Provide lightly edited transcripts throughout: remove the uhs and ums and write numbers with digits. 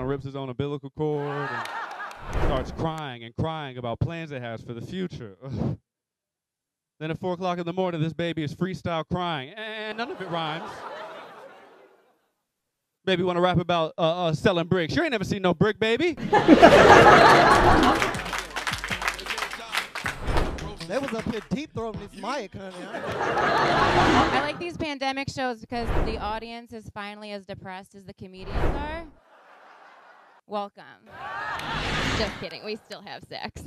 rips his own umbilical cord and starts crying and crying about plans he has for the future. Ugh. Then at 4 o'clock in the morning, this baby is freestyle crying, and none of it rhymes. Baby want to rap about selling bricks. You ain't never seen no brick, baby. They was up here deep throwing this mic, honey. I like these pandemic shows because the audience is finally as depressed as the comedians are. Welcome. Just kidding. We still have sex.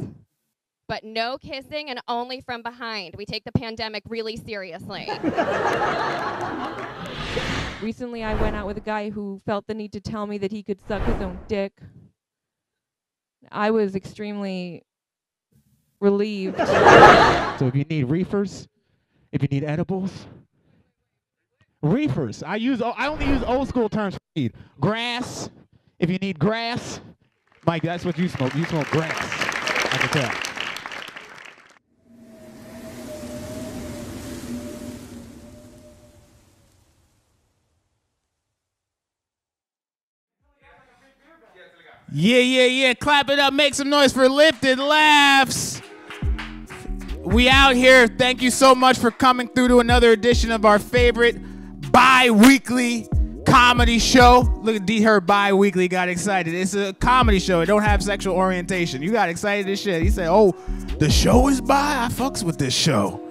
But no kissing and only from behind. We take the pandemic really seriously. Recently, I went out with a guy who felt the need to tell me that he could suck his own dick. I was extremely relieved. So if you need reefers, if you need edibles, reefers. I only use old school terms for weed. Grass. If you need grass, Mike, that's what you smoke. You smoke grass. I can tell. Yeah. Clap it up. Make some noise for Lifted Laughs. We out here. Thank you so much for coming through to another edition of our favorite bi-weekly comedy show. Look at D-Herb bi-weekly got excited. It's a comedy show. It don't have sexual orientation. You got excited as shit. He said, oh, the show is bi? I fucks with this show.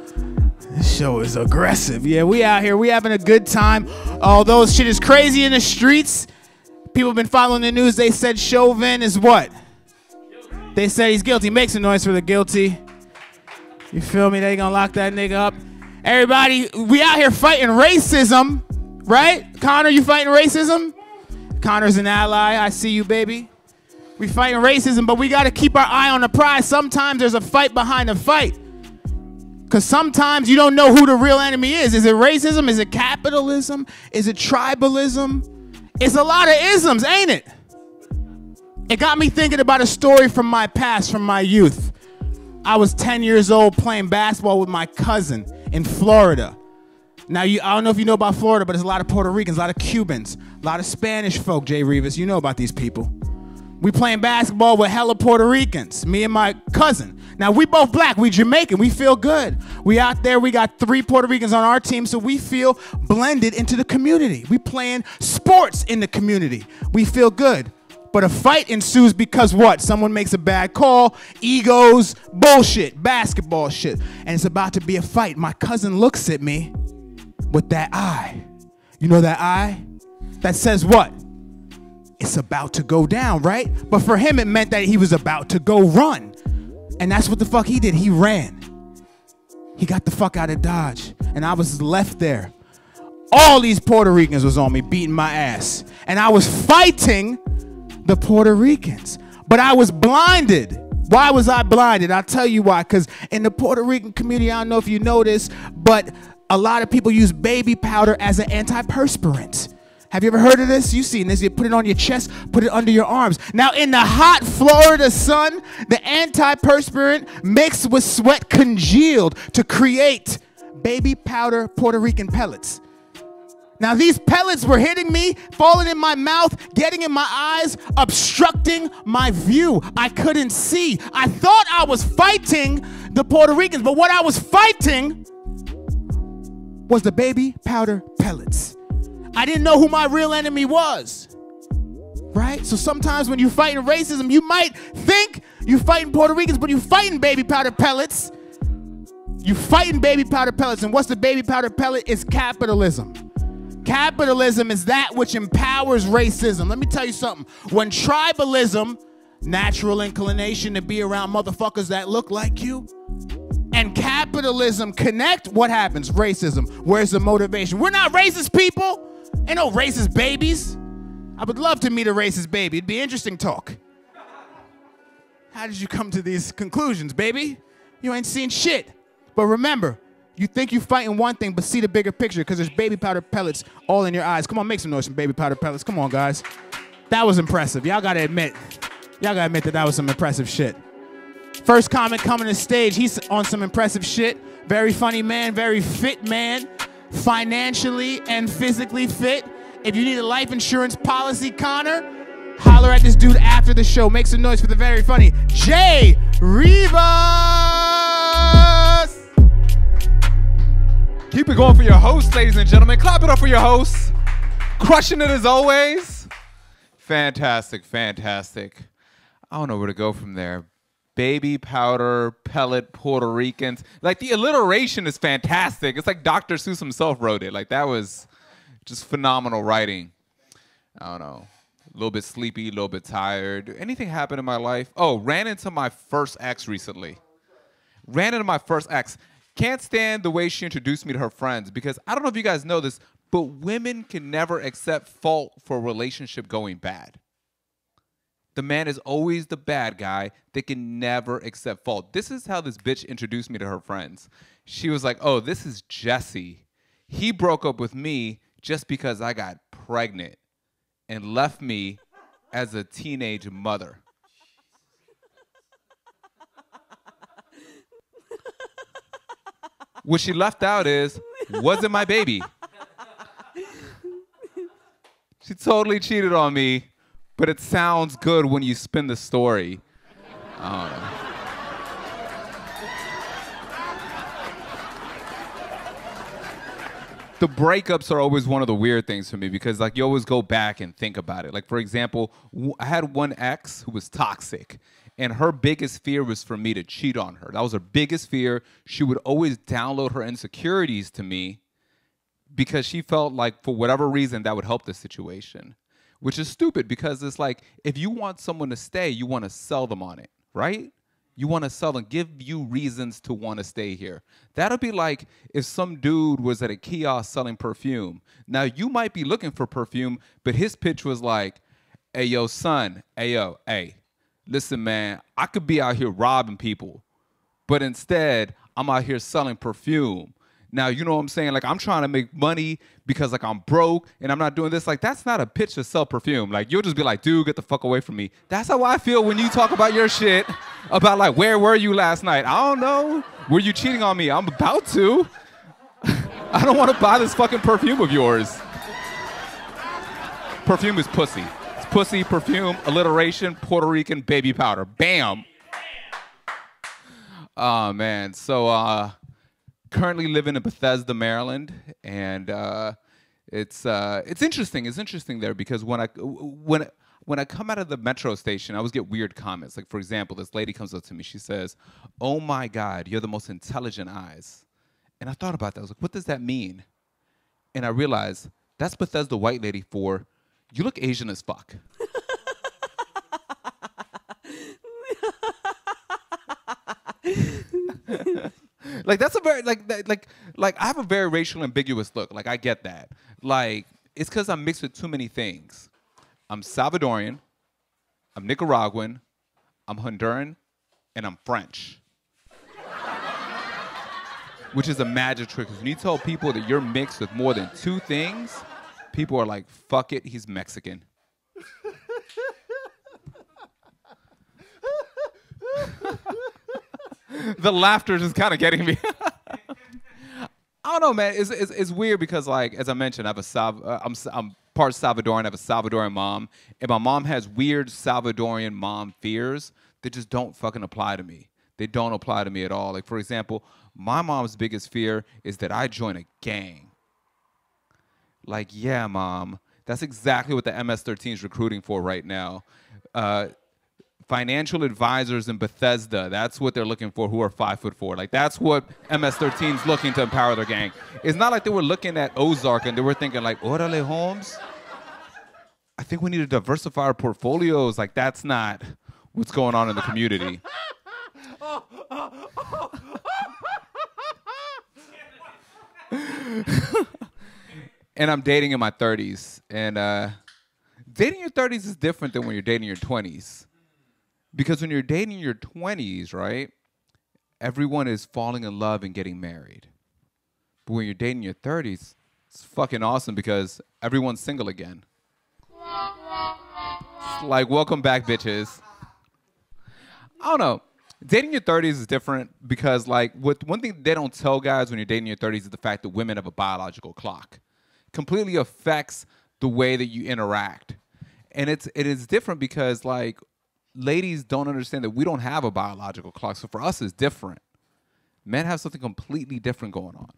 This show is aggressive. Yeah, we out here. We having a good time. Although shit is crazy in the streets. People have been following the news. They said Chauvin is what? They said he's guilty. Make some noise for the guilty. You feel me? They gonna lock that nigga up. Everybody, we out here fighting racism, right? Connor, you fighting racism? Connor's an ally. I see you, baby. We fighting racism, but we gotta keep our eye on the prize. Sometimes there's a fight behind the fight. Because sometimes you don't know who the real enemy is. Is it racism? Is it capitalism? Is it tribalism? It's a lot of isms, ain't it? It got me thinking about a story from my past, from my youth. I was 10 years old playing basketball with my cousin in Florida. Now, I don't know if you know about Florida, but there's a lot of Puerto Ricans, a lot of Cubans, a lot of Spanish folk, Jay Rivas. You know about these people. We playing basketball with hella Puerto Ricans, me and my cousin. Now, we both black. We Jamaican. We feel good. We out there. We got 3 Puerto Ricans on our team, so we feel blended into the community. We playing sports in the community. We feel good. But a fight ensues because what? Someone makes a bad call, egos, bullshit, basketball shit. And it's about to be a fight. My cousin looks at me with that eye. You know that eye? That says what? It's about to go down, right? But for him, it meant that he was about to go run. And that's what the fuck he did. He ran. He got the fuck out of Dodge. And I was left there. All these Puerto Ricans was on me, beating my ass. And I was fighting the Puerto Ricans. But I was blinded. Why was I blinded? I'll tell you why. Because in the Puerto Rican community, I don't know if you know this, but a lot of people use baby powder as an antiperspirant. Have you ever heard of this? You've seen this. You put it on your chest, put it under your arms. Now, in the hot Florida sun, the antiperspirant mixed with sweat congealed to create baby powder Puerto Rican pellets. Now, these pellets were hitting me, falling in my mouth, getting in my eyes, obstructing my view. I couldn't see. I thought I was fighting the Puerto Ricans, but what I was fighting was the baby powder pellets. I didn't know who my real enemy was, right? So sometimes when you're fighting racism, you might think you're fighting Puerto Ricans, but you're fighting baby powder pellets. You're fighting baby powder pellets, and what's the baby powder pellet? It's capitalism. Capitalism is that which empowers racism. Let me tell you something. When tribalism, natural inclination to be around motherfuckers that look like you, and capitalism connect, what happens? Racism. Where's the motivation? We're not racist people. Ain't no racist babies. I would love to meet a racist baby. It'd be interesting talk. How did you come to these conclusions, baby? You ain't seen shit. But remember, you think you're fighting one thing, but see the bigger picture because there's baby powder pellets all in your eyes. Come on, make some noise from baby powder pellets. Come on, guys. That was impressive. Y'all got to admit that was some impressive shit. First comic coming to stage. He's on some impressive shit. Very funny man, very fit man. Financially and physically fit. If you need a life insurance policy, Connor, Holler at this dude after the show. Make some noise for the very funny Jay Rivas. Keep it going for your host, ladies and gentlemen. Clap it up for your host. Crushing it as always. Fantastic, fantastic. I don't know where to go from there. Baby powder, pellet, Puerto Ricans. Like, the alliteration is fantastic. It's like Dr. Seuss himself wrote it. Like, that was just phenomenal writing. I don't know. A little bit sleepy, a little bit tired. Anything happen in my life? Oh, ran into my first ex recently. Ran into my first ex. Can't stand the way she introduced me to her friends because I don't know if you guys know this, but women can never accept fault for a relationship going bad. The man is always the bad guy. They can never accept fault. This is how this bitch introduced me to her friends. She was like, oh, this is Jesse. He broke up with me just because I got pregnant and left me as a teenage mother. What she left out is, wasn't my baby. She totally cheated on me, but it sounds good when you spin the story. I don't know. The breakups are always one of the weird things for me because, like, you always go back and think about it. Like, for example, I had one ex who was toxic, and her biggest fear was for me to cheat on her. That was her biggest fear. She would always download her insecurities to me because she felt like, for whatever reason, that would help the situation, which is stupid because it's like, if you want someone to stay, you want to sell them on it, right? You want to sell them, give you reasons to want to stay here. That'll be like if some dude was at a kiosk selling perfume. Now, you might be looking for perfume, but his pitch was like, hey, yo, son, hey, listen, man, I could be out here robbing people, but instead, I'm out here selling perfume. Now, you know what I'm saying? Like, I'm trying to make money because, like, I'm broke and I'm not doing this. Like, that's not a pitch to sell perfume. Like, you'll just be like, dude, get the fuck away from me. That's how I feel when you talk about your shit about, like, where were you last night? I don't know. Were you cheating on me? I'm about to. I don't want to buy this fucking perfume of yours. Perfume is pussy. It's pussy, perfume, alliteration, Puerto Rican, baby powder. Bam. Oh, man. So, currently living in Bethesda, Maryland, and it's interesting. It's interesting there because when I come out of the metro station, I always get weird comments. Like, for example, this lady comes up to me. She says, "Oh my God, you're the most intelligent eyes." And I thought about that. I was like, "What does that mean?" And I realized that's Bethesda white lady for, "You look Asian as fuck." Like, that's a very, like I have a very racial ambiguous look. Like, I get that. Like, it's because I'm mixed with too many things. I'm Salvadorian, I'm Nicaraguan, I'm Honduran, and I'm French. Which is a magic trick. Because when you tell people that you're mixed with more than two things, people are like, fuck it, he's Mexican. The laughter is just kind of getting me. I don't know, man. It's weird because, like, as I mentioned, I'm part Salvadorian. I have a Salvadorian mom, and my mom has weird Salvadorian mom fears that just don't fucking apply to me. They don't apply to me at all. Like, for example, my mom's biggest fear is that I join a gang. Like, yeah, Mom, that's exactly what the MS-13 is recruiting for right now. Financial advisors in Bethesda, that's what they're looking for, who are 5'4". Like, that's what MS-13 is looking to empower their gang. It's not like they were looking at Ozark and they were thinking like, Orale Holmes, I think we need to diversify our portfolios. Like, that's not what's going on in the community. And I'm dating in my 30s. And dating in your 30s is different than when you're dating in your 20s. Because when you're dating in your 20s, right, everyone is falling in love and getting married. But when you're dating in your 30s, it's fucking awesome because everyone's single again. It's like, welcome back, bitches. I don't know. Dating in your 30s is different because, like, one thing they don't tell guys when you're dating in your 30s is the fact that women have a biological clock. Completely affects the way that you interact. And it is different because like ladies don't understand that we don't have a biological clock. So for us, it's different. Men have something completely different going on.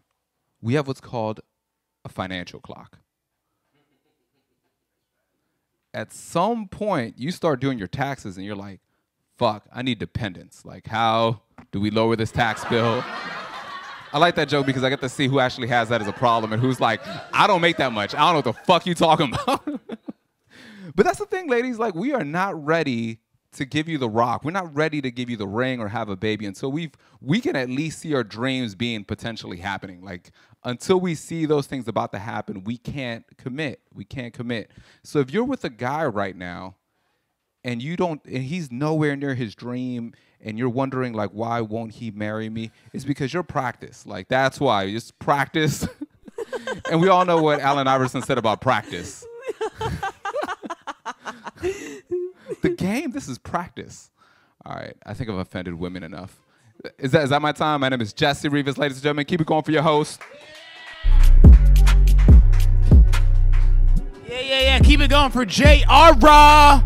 We have what's called a financial clock. At some point, you start doing your taxes and you're like, fuck, I need dependents. Like, how do we lower this tax bill? I like that joke because I get to see who actually has that as a problem and who's like, I don't make that much. I don't know what the fuck you talking about. But that's the thing, ladies. Like, we are not ready to give you the rock. We're not ready to give you the ring or have a baby until we can at least see our dreams being potentially happening. Like, until we see those things about to happen, we can't commit. We can't commit. So if you're with a guy right now and he's nowhere near his dream and you're wondering like, why won't he marry me? It's because you're practice. Like, that's why. You just practice. And we all know what Allen Iverson said about practice. The game, this is practice. All right, I think I've offended women enough. Is that my time? My name is Jesse Rivas, ladies and gentlemen. Keep it going for your host. Yeah. Keep it going for J.R. Raw,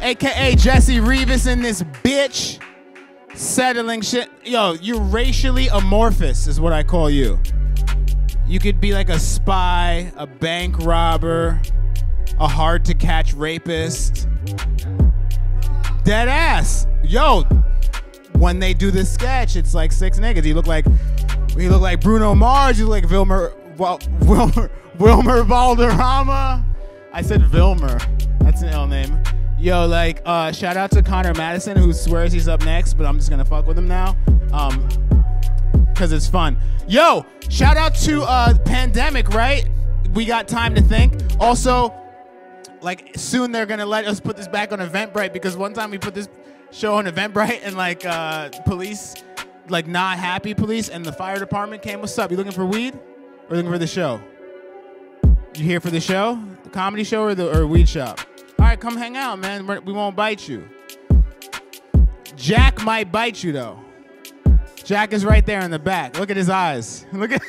a.k.a. Jesse Rivas in this bitch. Settling shit. Yo, you're racially amorphous is what I call you. You could be like a spy, a bank robber, a hard-to-catch rapist. Dead ass. Yo, when they do this sketch, it's like 6 niggas. You look like Bruno Mars. You look like Wilmer Valderrama. I said Vilmer. That's an ill name. Yo, like, shout out to Connor Madison, who swears he's up next, but I'm just gonna fuck with him now, cause it's fun. Yo, shout out to Pandemic, right? We got time to think. Also, like, soon they're gonna let us put this back on Eventbrite, because one time we put this show on Eventbrite and like police, like not happy police, and the fire department came. What's up? You looking for weed or looking for the show? You here for the show, the comedy show, or weed shop? All right, come hang out, man. We won't bite you. Jack might bite you though. Jack is right there in the back. Look at his eyes. Look at.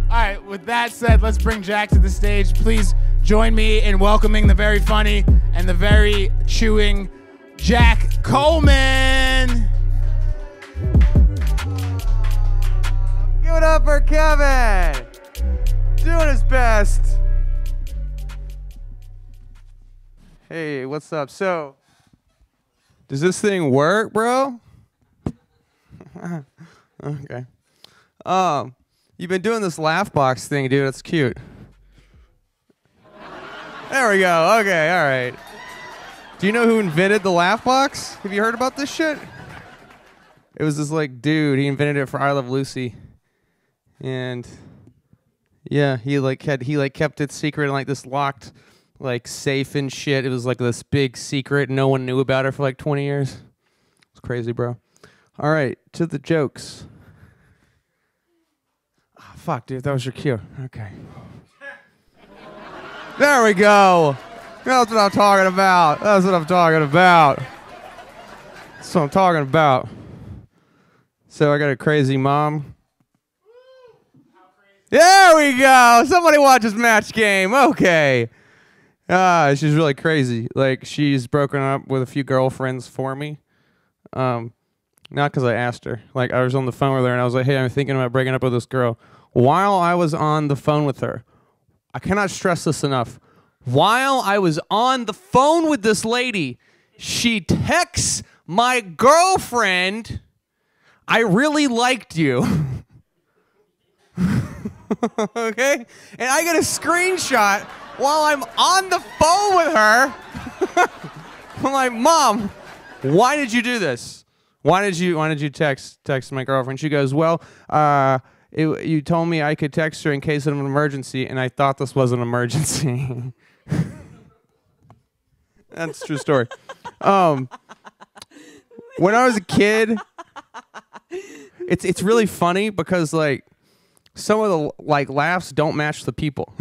All right, with that said, let's bring Jack to the stage. Please join me in welcoming the very funny and the very chewing Jack Coleman. Give it up for Kevin. Doing his best. Hey, what's up? So, does this thing work, bro? Okay. You've been doing this laugh box thing, dude. That's cute. There we go. Okay, all right. Do you know who invented the laugh box? Have you heard about this shit? It was this like dude. He invented it for I Love Lucy, and yeah, he kept it secret in like this locked like safe and shit. It was like this big secret. No one knew about it for like 20 years. It's crazy, bro. All right, to the jokes. Oh, fuck, dude, that was your cue. Okay. There we go. That's what I'm talking about. That's what I'm talking about. That's what I'm talking about. So I got a crazy mom. There we go. Somebody watches Match Game. Okay. She's really crazy. Like, she's broken up with a few girlfriends for me. Not because I asked her. Like, I was on the phone with her, and I was like, hey, I'm thinking about breaking up with this girl. While I was on the phone with her, I cannot stress this enough. While I was on the phone with this lady, she texts my girlfriend, I really liked you. Okay? And I get a screenshot while I'm on the phone with her. I'm like, Mom, why did you do this? Why did you text my girlfriend? She goes, well, you told me I could text her in case of an emergency, and I thought this was an emergency. That's a true story. When I was a kid, it's really funny because like some of the like laughs don't match the people.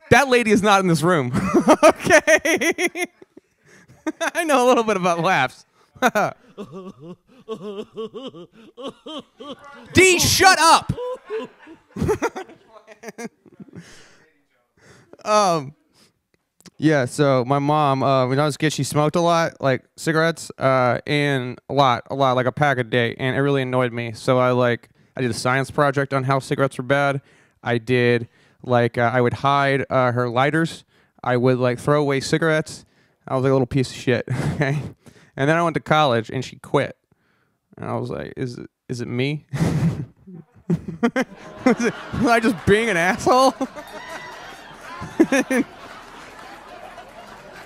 That lady is not in this room. Okay. I know a little bit about laughs. D, shut up. Yeah, so my mom, when I was a kid, she smoked a lot, like cigarettes, and a lot, like a pack a day, and it really annoyed me. So I did a science project on how cigarettes were bad. I did, I would hide her lighters. I would, throw away cigarettes. I was like a little piece of shit, okay? And then I went to college, and she quit. And I was like, is it me? Was I just being an asshole?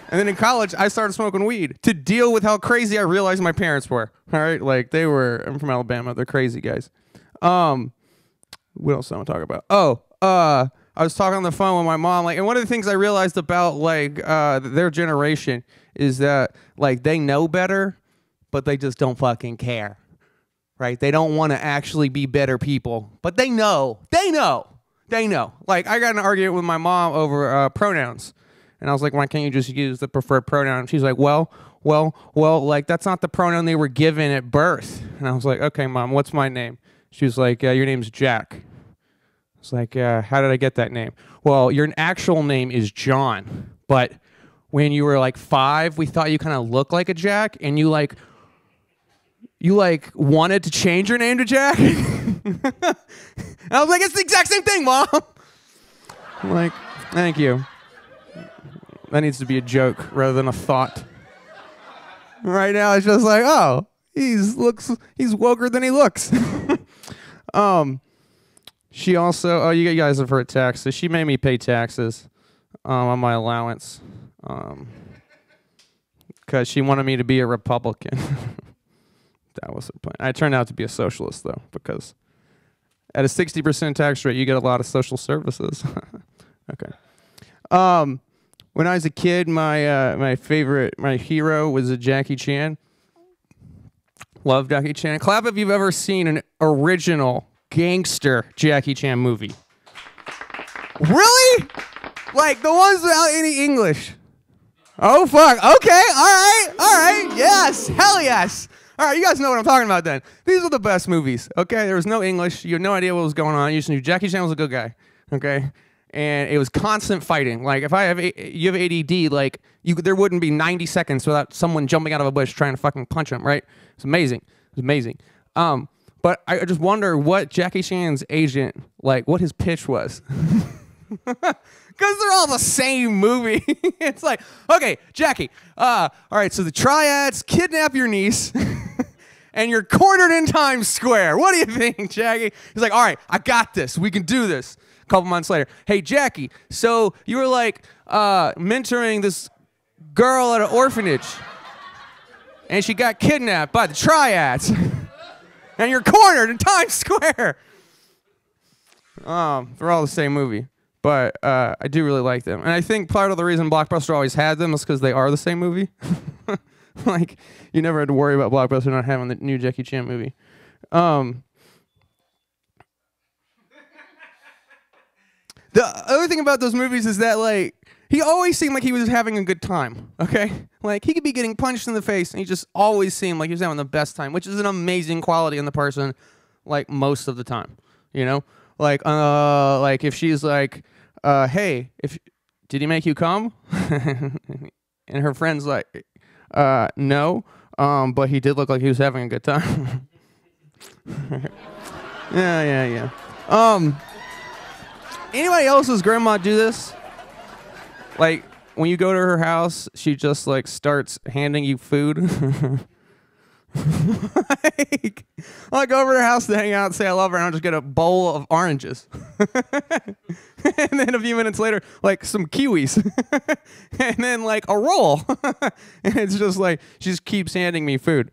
And then in college, I started smoking weed to deal with how crazy I realized my parents were. All right, I'm from Alabama. They're crazy guys. What else do I want to talk about? I was talking on the phone with my mom, and one of the things I realized about their generation is that they know better, but they just don't fucking care, right? They don't want to actually be better people, but they know. I got in an argument with my mom over pronouns. And I was like, why can't you just use the preferred pronoun? She's like, well, that's not the pronoun they were given at birth. And I was like, okay, Mom, what's my name? She was like, your name's Jack. I was like, how did I get that name? Well, your actual name is John. But when you were 5, we thought you kind of looked like a Jack. And you wanted to change your name to Jack. And I was like, it's the exact same thing, Mom. I'm like, thank you. That needs to be a joke rather than a thought. Right now, it's just like, oh, he's woker than he looks. She also, you guys have heard taxes. She made me pay taxes on my allowance because she wanted me to be a Republican. That was the plan. I turned out to be a socialist, though, because at a 60% tax rate, you get a lot of social services. Okay. When I was a kid, my hero was a Jackie Chan. Love Jackie Chan. Clap if you've ever seen an original gangster Jackie Chan movie. Really? The ones without any English. Oh, fuck. Okay. All right. Yes. Hell yes. All right, you guys know what I'm talking about then. These are the best movies, okay? There was no English. You had no idea what was going on. You just knew Jackie Chan was a good guy, okay? And it was constant fighting. If you have ADD, there wouldn't be 90 seconds without someone jumping out of a bush trying to fucking punch him, right? It's amazing. But I just wonder what Jackie Chan's agent, what his pitch was. Because they're all the same movie. It's like, okay, Jackie, all right, so the triads kidnap your niece, and you're cornered in Times Square. What do you think, Jackie? He's like, all right, I got this. We can do this. A couple months later, hey, Jackie, so you were mentoring this girl at an orphanage, and she got kidnapped by the triads, and you're cornered in Times Square. They're all the same movie. But I do really like them. And I think part of the reason Blockbuster always had them is because they are the same movie. You never had to worry about Blockbuster not having the new Jackie Chan movie. The other thing about those movies is that, he always seemed like he was having a good time, okay? He could be getting punched in the face, and he just always seemed like he was having the best time, which is an amazing quality in the person, most of the time, you know? If she's hey, did he make you come? And her friend's no, but he did look like he was having a good time. Yeah. Anybody else's grandma do this? When you go to her house, she just starts handing you food. I'll go over to her house to hang out and say I love her, and I'll just get a bowl of oranges. And then a few minutes later, some kiwis. And then a roll. And it's just she just keeps handing me food.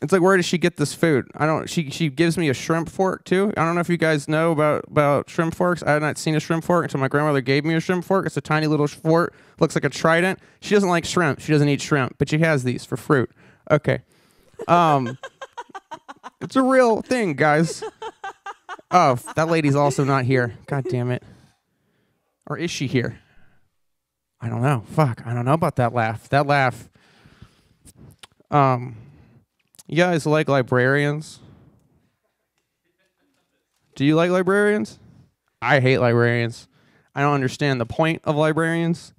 It's where does she get this food? She gives me a shrimp fork too. I don't know if you guys know about shrimp forks. I had not seen a shrimp fork until my grandmother gave me a shrimp fork. It's a tiny little fork, looks like a trident. She doesn't like shrimp. She doesn't eat shrimp, but she has these for fruit. Okay. It's a real thing, guys. Oh, that lady's also not here. God damn it. Or is she here? I don't know. Fuck. I don't know about that laugh. That laugh. You guys like librarians? Do you like librarians? I hate librarians. I don't understand the point of librarians.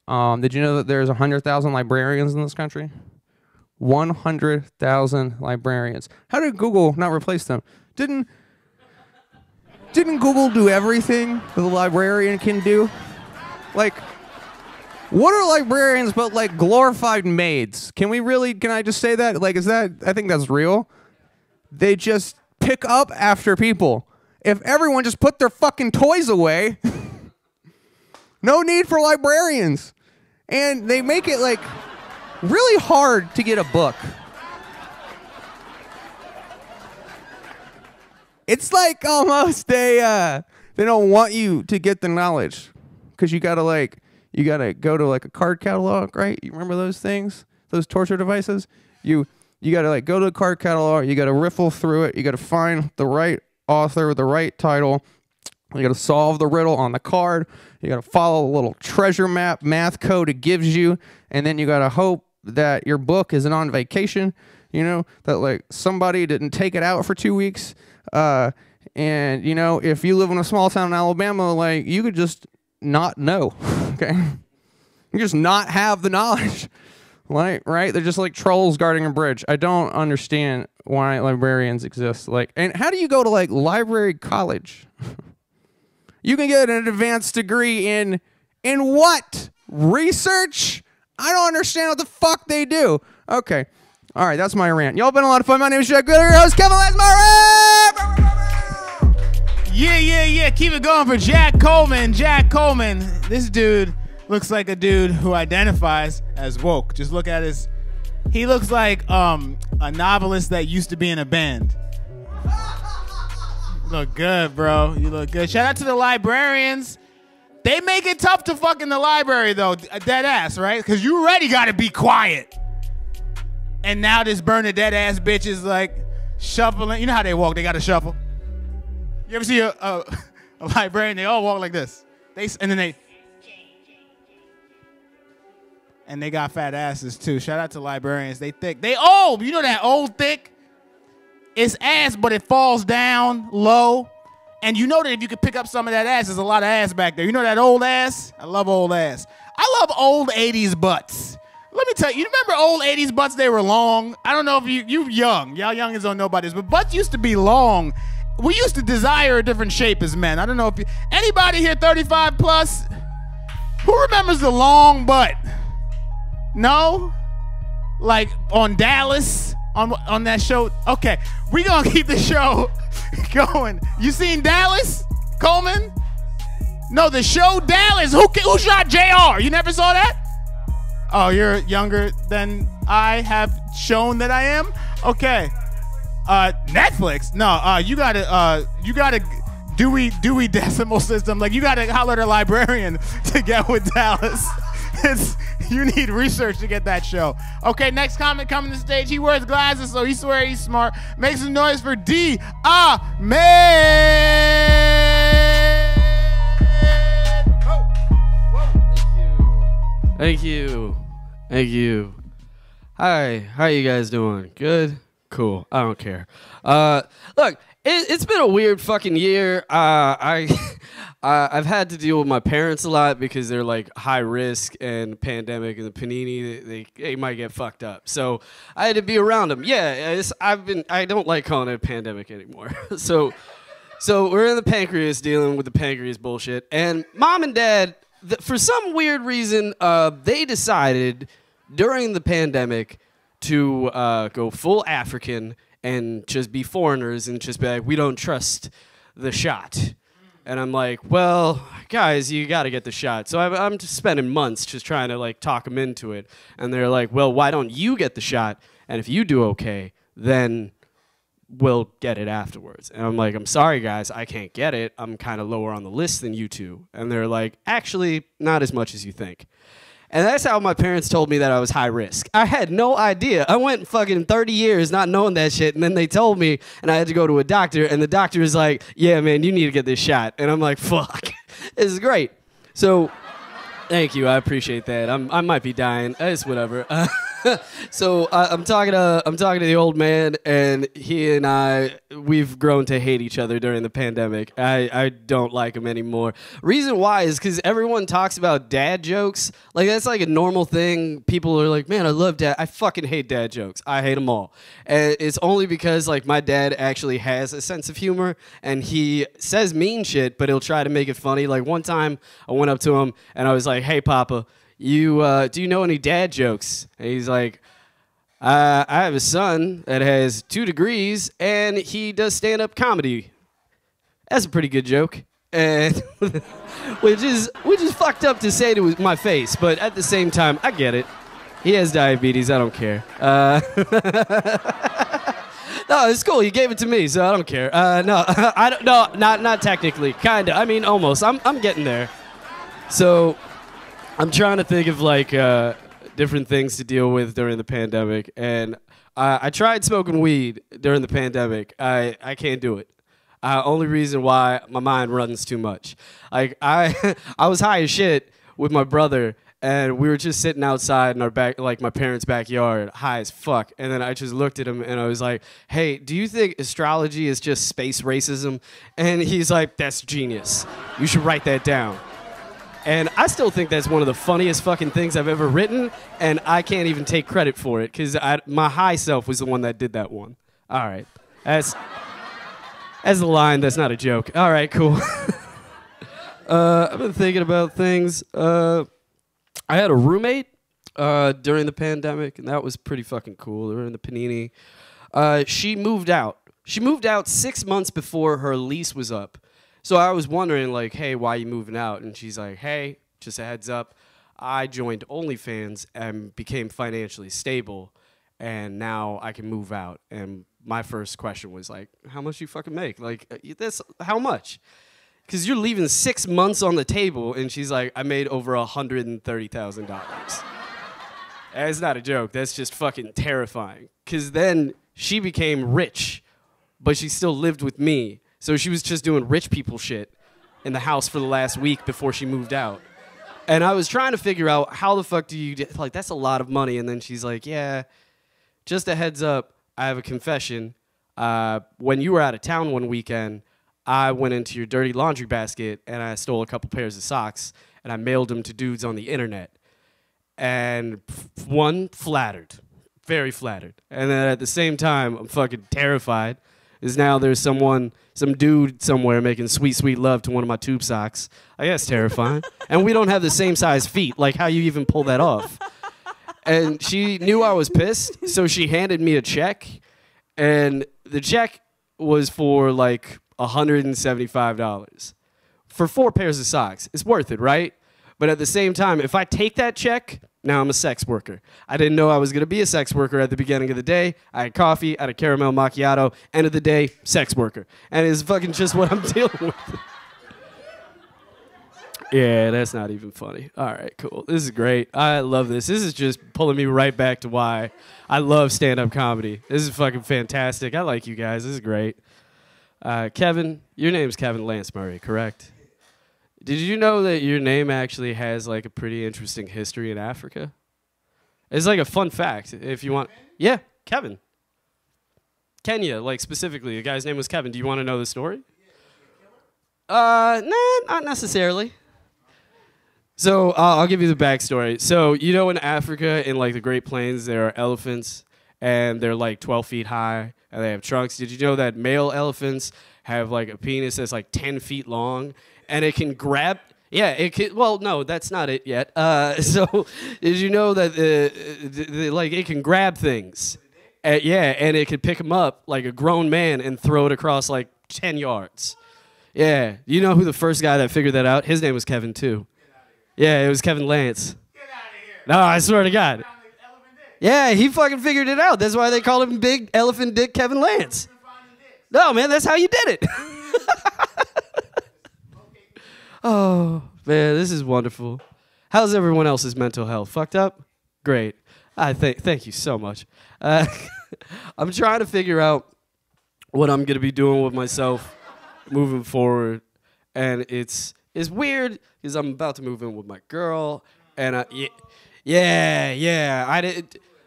Did you know that there's 100,000 librarians in this country? 100,000 librarians. How did Google not replace them? Didn't Google do everything that a librarian can do? Like, what are librarians but like glorified maids? Can I just say that? Like, I think that's real. They just pick up after people. If everyone just put their fucking toys away, no need for librarians. And they make it like really hard to get a book. It's like almost they don't want you to get the knowledge because you gotta go to like a card catalog, right? You remember those things, those torture devices? You gotta like go to the card catalog. You gotta riffle through it. You gotta find the right author, the right title. You gotta solve the riddle on the card. You gotta follow a little treasure map, math code it gives you, and then you gotta hope that your book isn't on vacation. You know, that like somebody didn't take it out for 2 weeks. And you know, if you live in a small town in Alabama, like you could just not know, okay? You just not have the knowledge, right? They're just like trolls guarding a bridge. I don't understand why librarians exist. Like, and how do you go to like library college? You can get an advanced degree in what? Research? I don't understand what the fuck they do. Okay. All right, that's my rant. Y'all been a lot of fun. My name is Jack Glitter, your host, Kevin Lasmar. Yeah. Keep it going for Jack Coleman. Jack Coleman. This dude looks like a dude who identifies as woke. Just look at his... He looks like a novelist that used to be in a band. You look good, bro. You look good. Shout out to the librarians. They make it tough to fuck in the library, though. Dead ass, right? Because you already got to be quiet. And now this Bernadette ass bitch is like shuffling. You know how they walk? They got to shuffle. You ever see a librarian? They all walk like this. And they got fat asses too. Shout out to librarians. They thick. They old. You know that old thick? It's ass, but it falls down low. And you know that if you could pick up some of that ass, there's a lot of ass back there. You know that old ass? I love old ass. I love old 80s butts. Let me tell you, you remember old 80s butts? They were long. I don't know if you young. Y'all youngins don't know about this, but butts used to be long. We used to desire a different shape as men. I don't know if anybody here 35 plus, who remembers the long butt? No? Like on Dallas, on that show? Okay, we gonna keep the show going. You seen Dallas, Coleman? No, the show Dallas. Who shot JR? You never saw that? Oh, you're younger than I have shown that I am? Okay. Netflix? No, you gotta Dewey Decimal System. Like, you gotta holler at a librarian to get with Dallas. You need research to get that show. Okay, next comic coming to the stage. He wears glasses, so he swears he's smart. Make some noise for D. Ahmed. Thank you. Hi, how you guys doing? Good? Cool. I don't care. Look, it's been a weird fucking year. I've had to deal with my parents a lot because they're like high risk and pandemic and the panini, they might get fucked up. So I had to be around them. Yeah, I don't like calling it a pandemic anymore. So we're in the pancreas dealing with the pancreas bullshit. And mom and dad, for some weird reason, they decided during the pandemic to go full African and just be foreigners and just be like, we don't trust the shot. And I'm like, well, guys, you got to get the shot. So I'm just spending months just trying to like talk them into it. And they're like, well, why don't you get the shot? And if you do okay, then we'll get it afterwards. And I'm like, I'm sorry, guys, I can't get it. I'm kind of lower on the list than you two. And they're like, actually, not as much as you think. And that's how my parents told me that I was high risk. I had no idea. I went fucking 30 years not knowing that shit, and then they told me, and I had to go to a doctor, and the doctor was like, yeah, man, you need to get this shot. And I'm like, fuck, this is great. So, thank you, I appreciate that. I might be dying. It's whatever. So I'm talking to the old man, and he and we've grown to hate each other during the pandemic. I don't like him anymore. Reason why is because everyone talks about dad jokes. Like that's like a normal thing. People are like, man, I love dad. I fucking hate dad jokes. I hate them all. And it's only because like my dad actually has a sense of humor, and he says mean shit, but he'll try to make it funny. Like one time I went up to him and I was like, hey, Papa, do you know any dad jokes? And he's like, I have a son that has 2 degrees and he does stand-up comedy. That's a pretty good joke. And which is fucked up to say to my face, but at the same time, I get it. He has diabetes, I don't care. No, it's cool. He gave it to me, so I don't care. No, I don't. No, not technically. Kinda. I mean, almost. I'm getting there. So, I'm trying to think of like different things to deal with during the pandemic, and I tried smoking weed during the pandemic. I can't do it. Only reason why, my mind runs too much. Like I was high as shit with my brother. And we were just sitting outside in our back, like my parents' backyard, high as fuck. And then I just looked at him and I was like, hey, do you think astrology is just space racism? And he's like, that's genius. You should write that down. And I still think that's one of the funniest fucking things I've ever written. And I can't even take credit for it because my high self was the one that did that one. All right. That's the line. That's not a joke. All right, cool. I've been thinking about things. I had a roommate during the pandemic, and that was pretty fucking cool. They were in the Panini. She moved out. She moved out 6 months before her lease was up. So I was wondering, like, hey, why are you moving out? And she's like, hey, just a heads up, I joined OnlyFans and became financially stable, and now I can move out. And my first question was like, how much do you fucking make? Like, this, how much? Because you're leaving 6 months on the table, and she's like, I made over $130,000. That's not a joke. That's just fucking terrifying. Because then she became rich, but she still lived with me. So she was just doing rich people shit in the house for the last week before she moved out. And I was trying to figure out how the fuck do you get, like, that's a lot of money. And then she's like, yeah, just a heads up, I have a confession. When you were out of town one weekend, I went into your dirty laundry basket and I stole a couple pairs of socks and I mailed them to dudes on the internet. And one, flattered. Very flattered. And then at the same time, I'm fucking terrified. Is now there's some dude somewhere making sweet, sweet love to one of my tube socks. I guess terrifying. And we don't have the same size feet. Like, how you even pull that off? And she knew I was pissed, so she handed me a check. And the check was for, like, $175 for 4 pairs of socks. It's worth it, right? But at the same time, if I take that check, now I'm a sex worker. I didn't know I was going to be a sex worker at the beginning of the day. I had coffee, I had a caramel macchiato. End of the day, sex worker. And it's fucking just what I'm dealing with. Yeah, that's not even funny. All right, cool. This is great. I love this. This is just pulling me right back to why I love stand-up comedy. This is fucking fantastic. I like you guys. This is great. Kevin, your name's Kevin Lance Murray, correct? Did you know that your name actually has like a pretty interesting history in Africa? It's like a fun fact if you want. Yeah, Kevin. Kenya, like specifically, the guy's name was Kevin. Do you want to know the story? Nah, not necessarily. So I'll give you the backstory. So you know in Africa, in like the Great Plains, there are elephants and they're like 12 feet high and they have trunks. Did you know that male elephants have like a penis that's like 10 feet long and it can grab? Yeah, it can. Well, no, that's not it yet. So did you know that like it can grab things? Yeah, and it could pick them up like a grown man and throw it across like 10 yards. Yeah, you know who the first guy that figured that out? His name was Kevin too. Yeah, it was Kevin Lance. Get out of here. No, I swear to God. Yeah, he fucking figured it out. That's why they call him Big Elephant Dick Kevin Lance. No, man, that's how you did it. Oh, man, this is wonderful. How's everyone else's mental health? Fucked up? Great. Thank you so much. I'm trying to figure out what I'm going to be doing with myself moving forward. And it's weird because I'm about to move in with my girl. And yeah.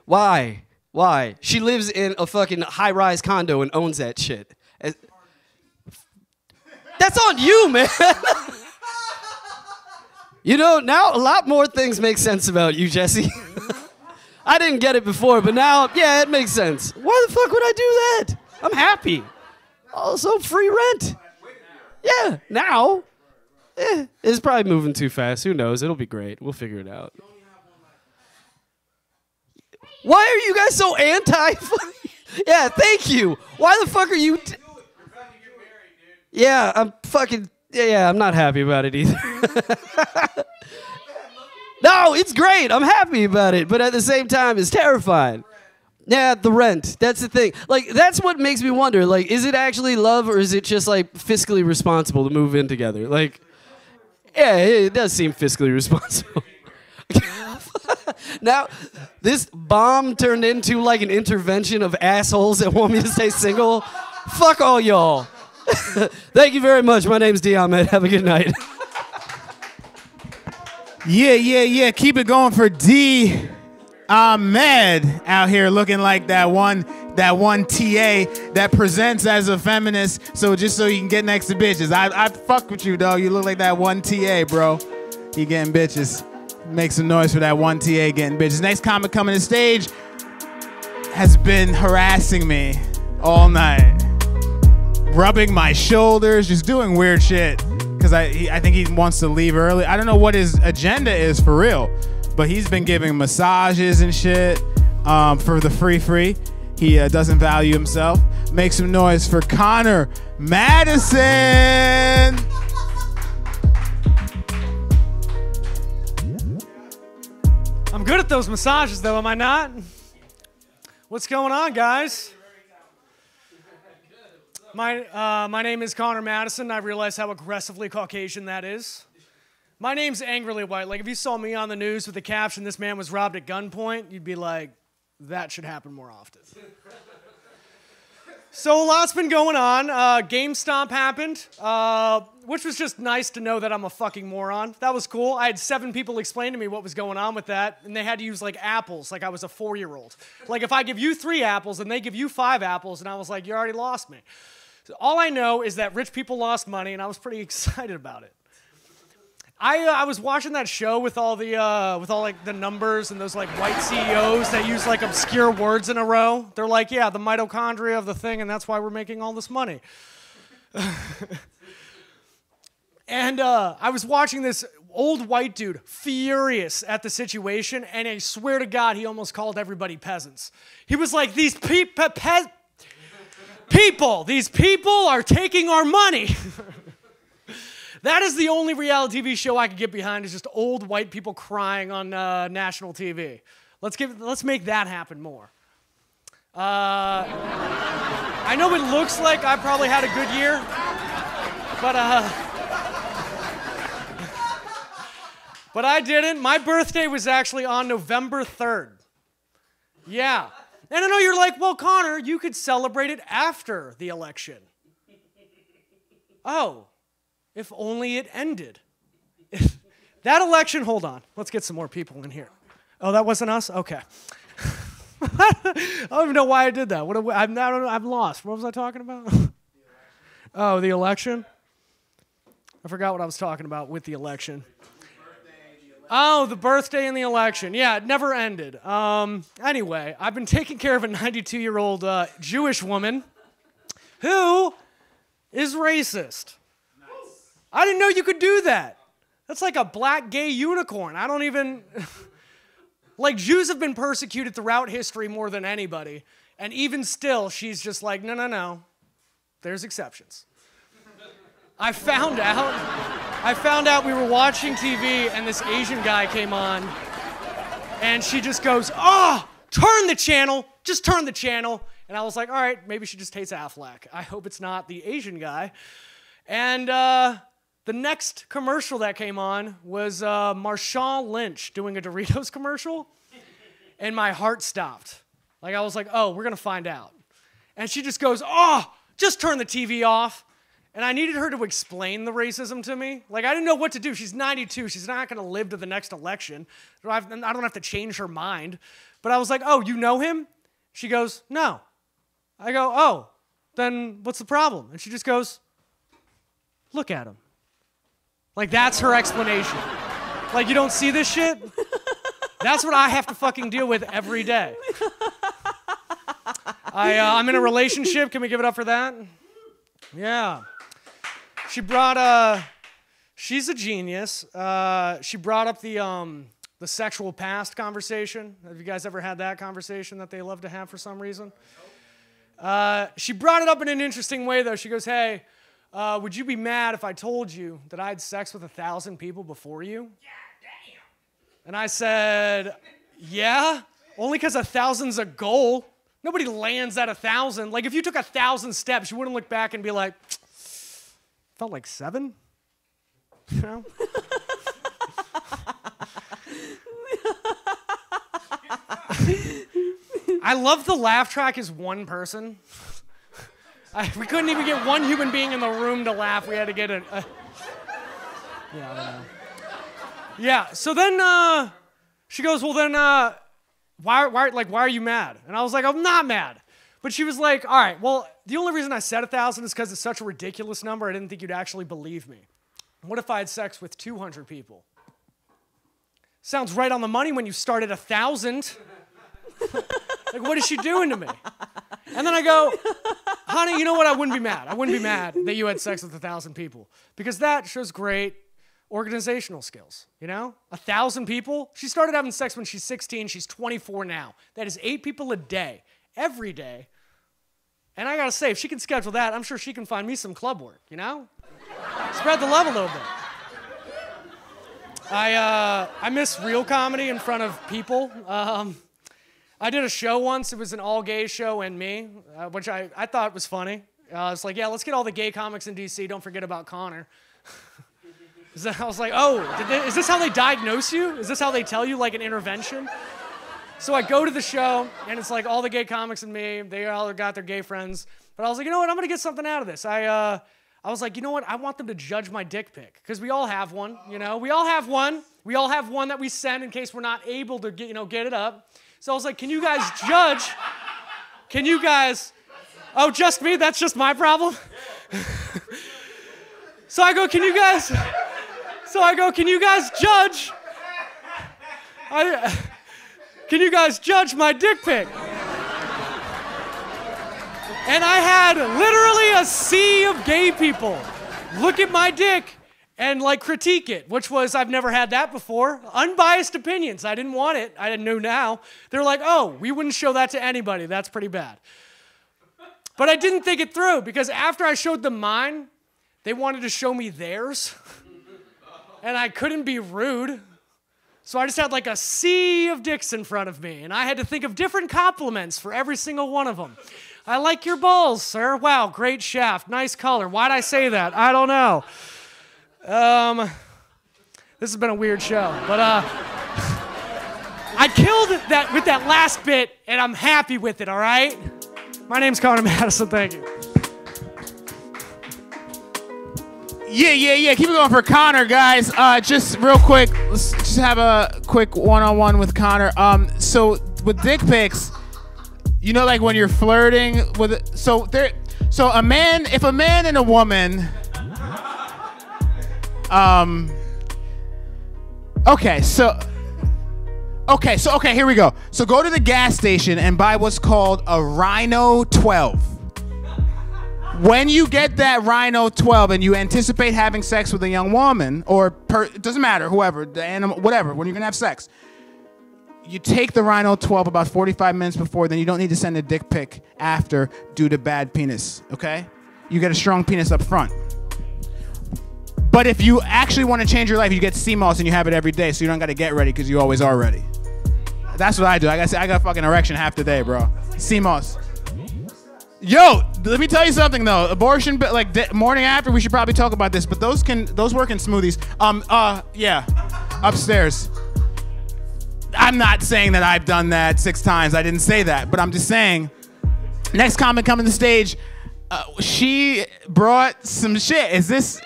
Why? Why? She lives in a fucking high-rise condo and owns that shit. That's on you, man. You know, now a lot more things make sense about you, Jesse. I didn't get it before, but now, yeah, it makes sense. Why the fuck would I do that? I'm happy. Also, free rent. Yeah, now. It's probably moving too fast. Who knows? It'll be great. We'll figure it out. Why are you guys so anti? Yeah, thank you. Why the fuck are you? Yeah, I'm fucking. Yeah, I'm not happy about it either. No, it's great. I'm happy about it, but at the same time, it's terrifying. Yeah, the rent. That's the thing. Like, that's what makes me wonder. Like, is it actually love, or is it just like fiscally responsible to move in together? Like, yeah, it does seem fiscally responsible. Now, this bomb turned into like an intervention of assholes that want me to stay single. Fuck all y'all. Thank you very much. My name's D. Ahmed. Have a good night. Yeah. Keep it going for D. Ahmed out here looking like that one TA that presents as a feminist. So just so you can get next to bitches. I fuck with you, dog. You look like that one TA, bro. You getting bitches. Make some noise for that one TA getting bitches. Next comic coming to stage has been harassing me all night. Rubbing my shoulders, just doing weird shit. Because I think he wants to leave early. I don't know what his agenda is for real. But he's been giving massages and shit for the free. He doesn't value himself. Make some noise for Connor Madison. I'm good at those massages, though, am I not? What's going on, guys? My name is Connor Madison. I realize how aggressively Caucasian that is. My name's Angrily White. Like, if you saw me on the news with the caption, "This man was robbed at gunpoint," you'd be like, that should happen more often. So a lot's been going on. GameStop happened, which was just nice to know that I'm a fucking moron. That was cool. I had 7 people explain to me what was going on with that, and they had to use, like, apples, like I was a 4-year-old. Like, if I give you 3 apples and they give you 5 apples, and I was like, you already lost me. So all I know is that rich people lost money, and I was pretty excited about it. I was watching that show with all like the numbers and those like white CEOs that use like obscure words in a row. They're like, yeah, the mitochondria of the thing, and that's why we're making all this money. And I was watching this old white dude furious at the situation, and I swear to God, he almost called everybody peasants. He was like, these people are taking our money. That is the only reality TV show I could get behind, is just old white people crying on national TV. Let's make that happen more. I know it looks like I probably had a good year, but I didn't. My birthday was actually on November 3rd. Yeah. And I know you're like, well, Connor, you could celebrate it after the election. Oh. If only it ended. That election, hold on. Let's get some more people in here. Oh, that wasn't us? Okay. I don't even know why I did that. I'm lost. What was I talking about? Oh, the election? I forgot what I was talking about with the election. Oh, the birthday and the election. Yeah, it never ended. Anyway, I've been taking care of a 92-year-old Jewish woman who is racist. I didn't know you could do that. That's like a black gay unicorn. I don't even... Like, Jews have been persecuted throughout history more than anybody. And even still, she's just like, no. There's exceptions. I found out we were watching TV and this Asian guy came on. And she just goes, oh, turn the channel. Just turn the channel. And I was like, all right, maybe she just hates Affleck. I hope it's not the Asian guy. And... the next commercial that came on was Marshawn Lynch doing a Doritos commercial, and my heart stopped. Like, I was like, oh, we're going to find out. And she just goes, oh, just turn the TV off. And I needed her to explain the racism to me. Like, I didn't know what to do. She's 92. She's not going to live to the next election. I don't have to change her mind. But I was like, oh, you know him? She goes, no. I go, oh, then what's the problem? And she just goes, look at him. Like, that's her explanation. Like, you don't see this shit? That's what I have to fucking deal with every day. I'm in a relationship. Can we give it up for that? Yeah. She brought, she's a genius. She brought up the sexual past conversation. Have you guys ever had that conversation that they love to have for some reason? She brought it up in an interesting way, though. She goes, hey, would you be mad if I told you that I had sex with 1,000 people before you? Yeah, damn. And I said, yeah, only because 1,000's a goal. Nobody lands at 1,000. Like, if you took 1,000 steps, you wouldn't look back and be like, felt like 7? You know? I love the laugh track is one person. We couldn't even get one human being in the room to laugh. We had to get a yeah, I don't know. Yeah, so then she goes, well then, why are you mad? And I was like, I'm not mad. But she was like, all right, well, the only reason I said 1,000 is because it's such a ridiculous number. I didn't think you'd actually believe me. What if I had sex with 200 people? Sounds right on the money when you start at 1,000. Like, what is she doing to me? And then I go, honey, you know what? I wouldn't be mad. I wouldn't be mad that you had sex with 1,000 people. Because that shows great organizational skills, you know? 1,000 people. She started having sex when she's 16. She's 24 now. That is 8 people a day, every day. And I gotta say, if she can schedule that, I'm sure she can find me some club work, you know? Spread the love a little bit. I miss real comedy in front of people. I did a show once. It was an all-gay show and me, which I thought was funny. It's like, yeah, let's get all the gay comics in D.C. Don't forget about Connor. I was like, oh, is this how they diagnose you? Is this how they tell you, like, an intervention? So I go to the show, and it's like all the gay comics and me. They all got their gay friends. But I was like, you know what? I'm going to get something out of this. I was like, you know what? I want them to judge my dick pic. Because we all have one, you know? We all have one. We all have one that we send in case we're not able to get it up. So I was like, can you guys judge? Can you guys... Oh, just me? That's just my problem? So I go, can you guys judge? Can you guys judge my dick pic? And I had literally a sea of gay people look at my dick and like critique it, which was, I've never had that before. Unbiased opinions. I didn't want it. I didn't know now. They're like, oh, we wouldn't show that to anybody. That's pretty bad. But I didn't think it through because after I showed them mine, they wanted to show me theirs. And I couldn't be rude. So I just had like a sea of dicks in front of me. And I had to think of different compliments for every single one of them. I like your balls, sir. Wow, great shaft. Nice color. Why'd I say that? I don't know. This has been a weird show. But I killed that with that last bit, and I'm happy with it, all right? My name's Connor Madison. Thank you. Yeah. Keep it going for Connor, guys. Just real quick, let's just have a quick one-on-one with Connor. So with dick pics, you know, like when you're flirting with it, if a man and a woman, okay, here we go. So go to the gas station and buy what's called a Rhino 12. When you get that Rhino 12 and you anticipate having sex with a young woman, it doesn't matter, whoever, the animal, whatever, when you're gonna have sex, you take the Rhino 12 about 45 minutes before, then you don't need to send a dick pic after due to bad penis, okay? You get a strong penis up front. But if you actually want to change your life, you get CMOS and you have it every day, so you don't got to get ready because you always are ready. That's what I do. I got fucking erection half the day, bro. CMOS. Yo, let me tell you something though. Abortion, morning after, we should probably talk about this. But those work in smoothies. Yeah, upstairs. I'm not saying that I've done that 6 times. I didn't say that, but I'm just saying. Next comic coming to the stage. She brought some shit. Is this?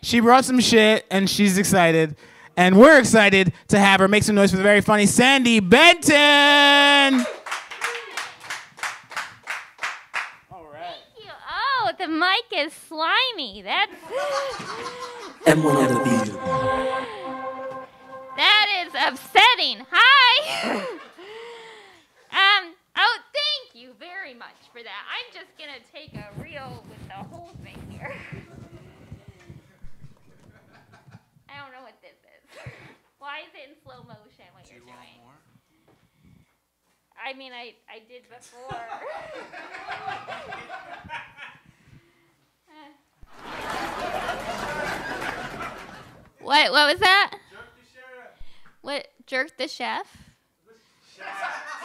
She brought some shit, and she's excited. And we're excited to have her make some noise for the very funny Sandy Benton. Oh, the mic is slimy. That's... And one other beat. That is upsetting. Hi. Oh, thank you very much for that. I'm just going to take a reel with the whole thing here. I don't know what this is. Why is it in slow motion what you're doing? Want more? I mean, I did before. What was that? Jerk the chef. What? Jerk the chef?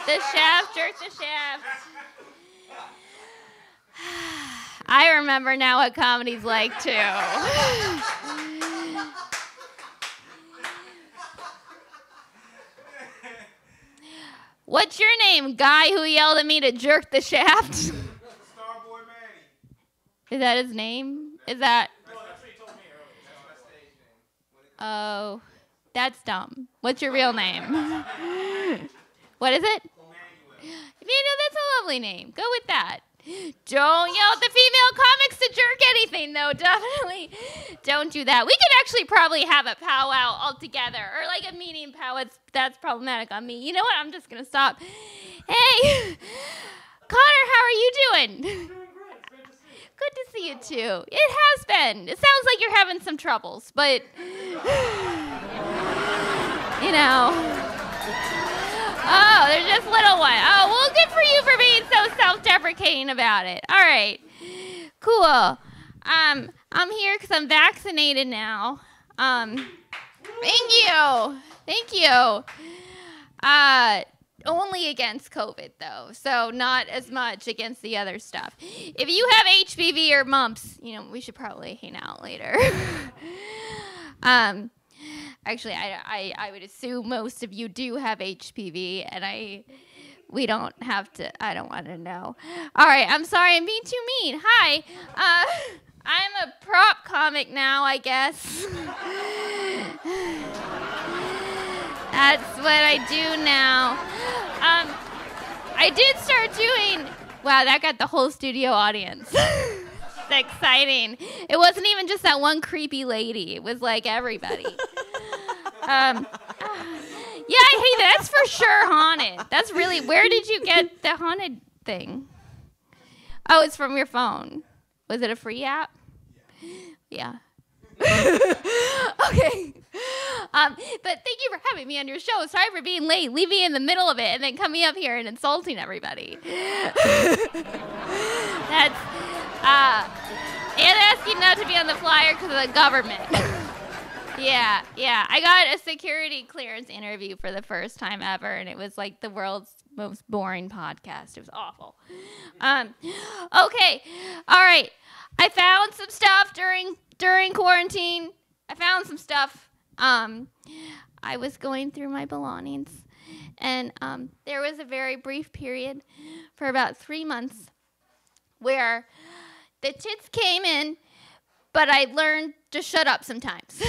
The chef, jerk the chef. I remember now what comedy's like too. What's your name, guy who yelled at me to jerk the shaft? Starboy Manny. Is that his name? Is that? No, that's what he told me earlier. That's my stage name. Oh, that's dumb. What's your real name? What is it? Emmanuel, that's a lovely name. Go with that. Don't yell at the female comics to jerk anything, though. Definitely don't do that. We could actually probably have a powwow all together, or like a meeting powwow. That's problematic on me. You know what? I'm just going to stop. Hey, Connor, how are you doing? Doing great. Good to see you, too. It has been. It sounds like you're having some troubles, but, you know. Oh, they're just little ones. Oh, well, good for you for being so self-deprecating about it. All right. Cool. I'm here because I'm vaccinated now. Thank you. Thank you. Only against COVID, though, so not as much against the other stuff. If you have HPV or mumps, you know, we should probably hang out later. Actually, I would assume most of you do have HPV, and we don't have to, I don't want to know. All right, I'm sorry, I'm being too mean. Hi, I'm a prop comic now, I guess. That's what I do now. I did start doing, wow, that got the whole studio audience. It's exciting. It wasn't even just that one creepy lady. It was like everybody. Yeah, hey, that's for sure haunted. That's really, where did you get the haunted thing? Oh, it's from your phone. Was it a free app? Yeah. Okay. But thank you for having me on your show. Sorry for being late, leaving me in the middle of it, and then coming up here and insulting everybody. That's, and asking not to be on the flyer because of the government. Yeah. I got a security clearance interview for the first time ever, and it was like the world's most boring podcast. It was awful. Okay. All right. I found some stuff during quarantine. I found some stuff. I was going through my belongings, and there was a very brief period for about 3 months where the tits came in, but I learned to shut up sometimes.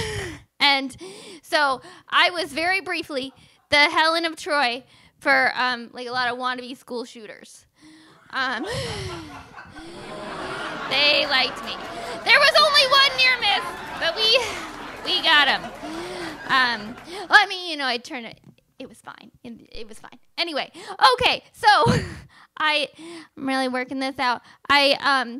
And so I was very briefly the Helen of Troy for like a lot of wannabe school shooters. They liked me. There was only one near miss, but we got him. Well, I mean, you know, I turned it. It was fine. It was fine. Anyway, okay. So I'm really working this out. I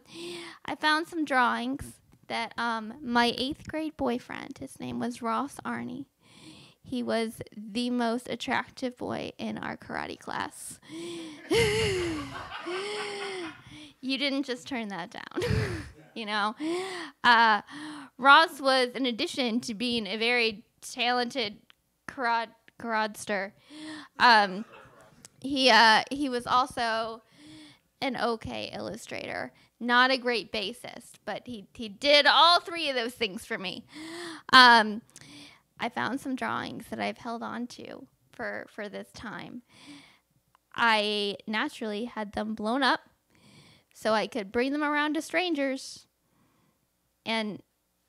found some drawings that my 8th grade boyfriend, his name was Ross Arney. He was the most attractive boy in our karate class. You didn't just turn that down, you know. Ross was, in addition to being a very talented karadster, he was also an okay illustrator. Not a great bassist, but he did all 3 of those things for me. I found some drawings that I've held on to for this time. I naturally had them blown up so I could bring them around to strangers and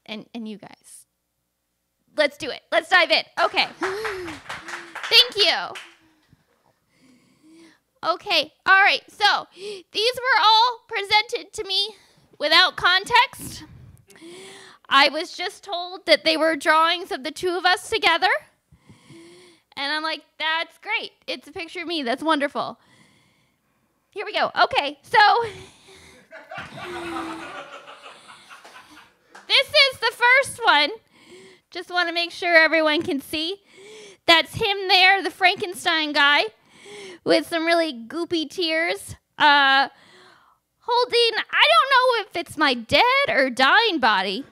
you guys. Let's do it. Let's dive in. Okay. Thank you. Okay. All right. So these were all presented to me without context. I was just told that they were drawings of the two of us together. And I'm like, that's great. It's a picture of me. That's wonderful. Here we go. Okay. So this is the first one. Just want to make sure everyone can see. That's him there, the Frankenstein guy, with some really goopy tears. Holding, I don't know if it's my dead or dying body.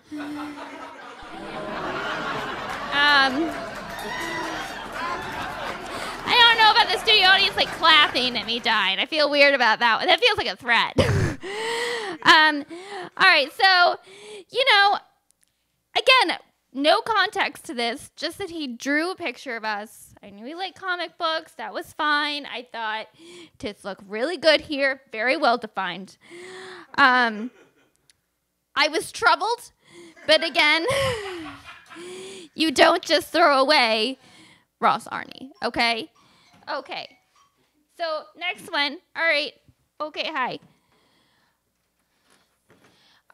I don't know about the studio audience like clapping at me dying. I feel weird about that one. That feels like a threat. All right, so, again, no context to this, just that he drew a picture of us. I knew he liked comic books. That was fine. I thought tits look really good here, very well defined. I was troubled, but again, you don't just throw away Ross Arnie, okay? Okay. So, next one. All right. Okay, hi.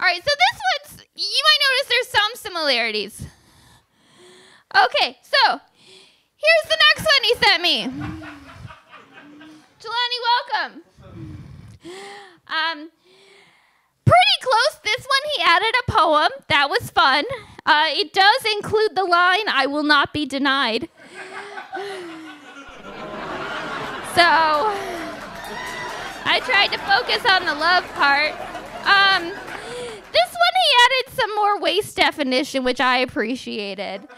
All right, so this one's, you might notice there's some similarities. Okay, so here's the next one he sent me. Jelani, welcome. Pretty close. This one he added a poem. That was fun. It does include the line, "I will not be denied." So I tried to focus on the love part. This one he added some more waist definition, which I appreciated.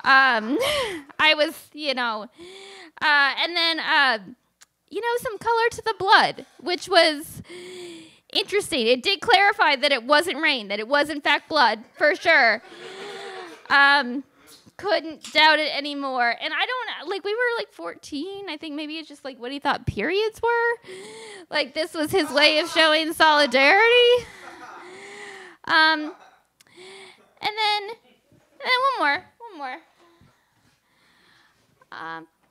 I was, and then, some color to the blood, which was interesting. It did clarify that it wasn't rain, that it was in fact blood, for sure. Couldn't doubt it anymore. And I don't, we were 14. I think maybe it's just what he thought periods were. This was his way of showing solidarity. And then one more.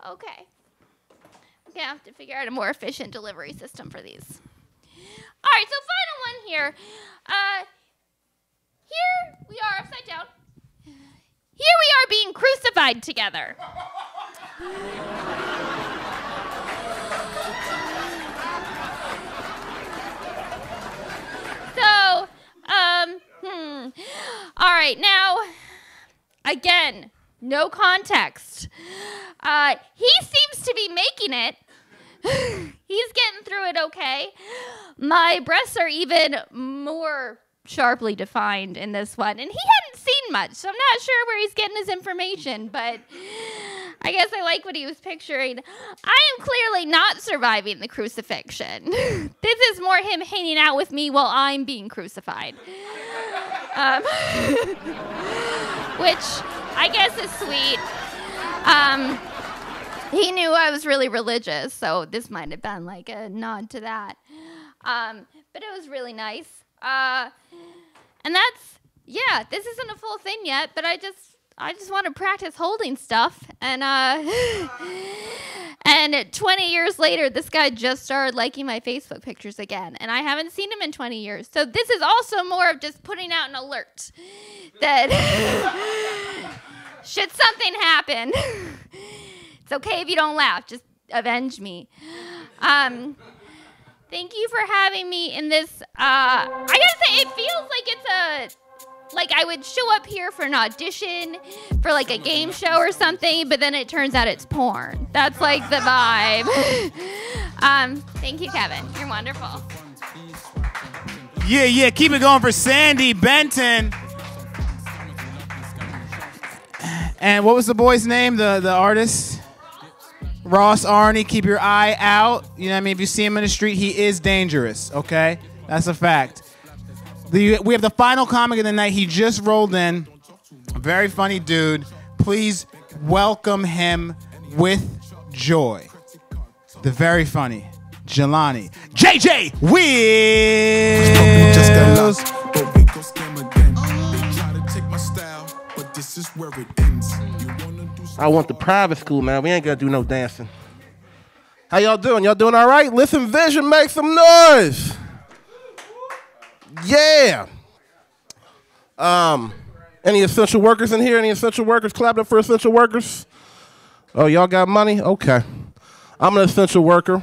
Okay. I'm gonna have to figure out a more efficient delivery system for these. All right, so final one here. Here we are upside down. Here we are being crucified together. So, all right, now, again, no context. He seems to be making it. He's getting through it okay. My breasts are even more sharply defined in this one. And he hadn't seen much, so I'm not sure where he's getting his information, but I guess I like what he was picturing. I am clearly not surviving the crucifixion. This is more him hanging out with me while I'm being crucified. Which I guess is sweet. He knew I was really religious, so this might have been a nod to that. But it was really nice. And that's, this isn't a full thing yet, but I just want to practice holding stuff. And 20 years later, this guy just started liking my Facebook pictures again. And I haven't seen him in 20 years. So this is also more of just putting out an alert that should something happen, it's okay if you don't laugh. Just avenge me. Thank you for having me in this. I gotta say, it feels like it's I would show up here for an audition for a game show or something, but then it turns out it's porn. That's the vibe. Thank you, Kevin. You're wonderful. Yeah. Keep it going for Sandy Benton. And what was the boy's name? The artist? Ross Arnie. Keep your eye out. You know what I mean? If you see him in the street, he is dangerous, okay? That's a fact. We have the final comic of the night. He just rolled in. Very funny dude. Please welcome him with joy. The very funny Jelani. JJ Wills. I want the private school, man. We ain't gonna do no dancing. How y'all doing? Y'all doing all right? Listen, Vision, make some noise. Yeah. Any essential workers in here? Any essential workers? Clap up for essential workers. Oh, y'all got money? Okay. I'm an essential worker.